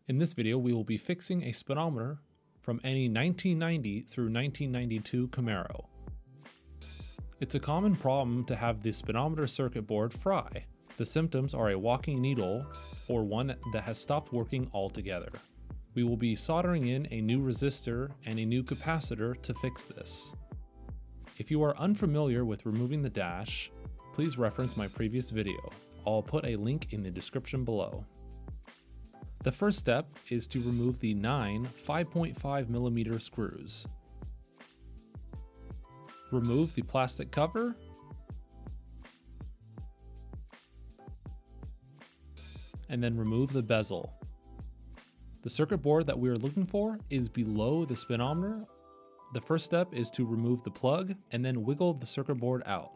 In this video, we will be fixing a speedometer from any 1990 through 1992 Camaro. It's a common problem to have the speedometer circuit board fry. The symptoms are a walking needle or one that has stopped working altogether. We will be soldering in a new resistor and a new capacitor to fix this. If you are unfamiliar with removing the dash, please reference my previous video. I'll put a link in the description below. The first step is to remove the 9 5.5mm screws. Remove the plastic cover and then remove the bezel. The circuit board that we are looking for is below the speedometer. The first step is to remove the plug and then wiggle the circuit board out.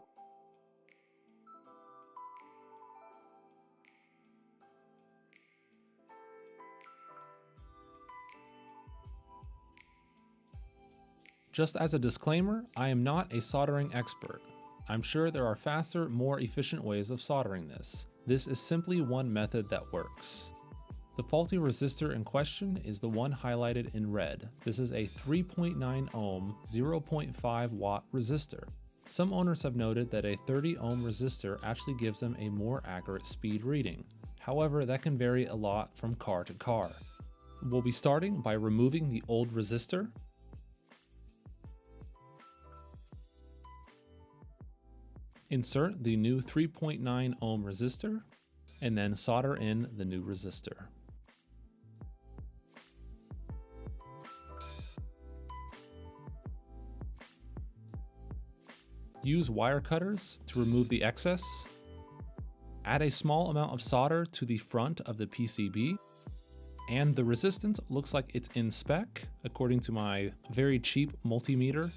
Just as a disclaimer, I am not a soldering expert. I'm sure there are faster, more efficient ways of soldering this. This is simply one method that works. The faulty resistor in question is the one highlighted in red. This is a 3.9 ohm, 0.5 watt resistor. Some owners have noted that a 30 ohm resistor actually gives them a more accurate speed reading. However, that can vary a lot from car to car. We'll be starting by removing the old resistor. Insert the new 3.9 ohm resistor, and then solder in the new resistor. Use wire cutters to remove the excess. Add a small amount of solder to the front of the PCB. And the resistance looks like it's in spec, according to my very cheap multimeter.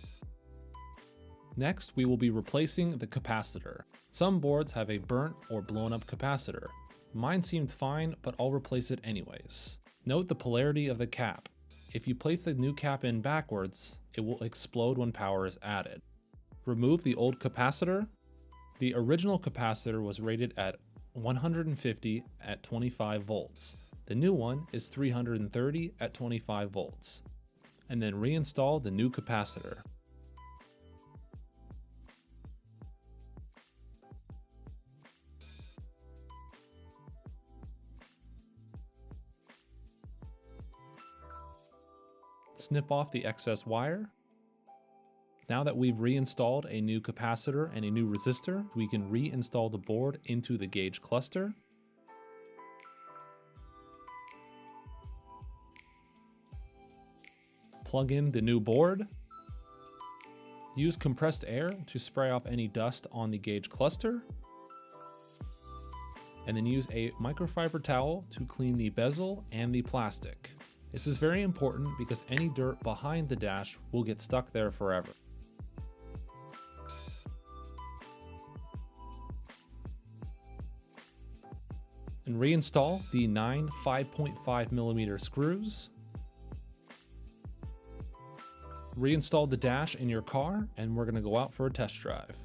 Next, we will be replacing the capacitor. Some boards have a burnt or blown up capacitor. Mine seemed fine, but I'll replace it anyways. Note the polarity of the cap. If you place the new cap in backwards, it will explode when power is added. Remove the old capacitor. The original capacitor was rated at 150 at 25 volts. The new one is 330 at 25 volts. And then reinstall the new capacitor. Snip off the excess wire. Now that we've reinstalled a new capacitor and a new resistor, we can reinstall the board into the gauge cluster. Plug in the new board. Use compressed air to spray off any dust on the gauge cluster. And then use a microfiber towel to clean the bezel and the plastic. This is very important because any dirt behind the dash will get stuck there forever. And reinstall the 9 5.5mm screws. Reinstall the dash in your car, and we're going to go out for a test drive.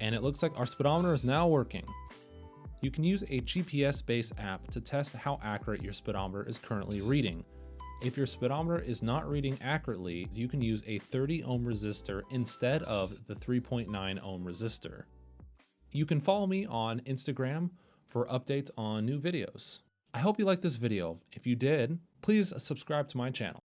And it looks like our speedometer is now working. You can use a GPS-based app to test how accurate your speedometer is currently reading. If your speedometer is not reading accurately, you can use a 30 ohm resistor instead of the 3.9 ohm resistor. You can follow me on Instagram for updates on new videos. I hope you liked this video. If you did, please subscribe to my channel.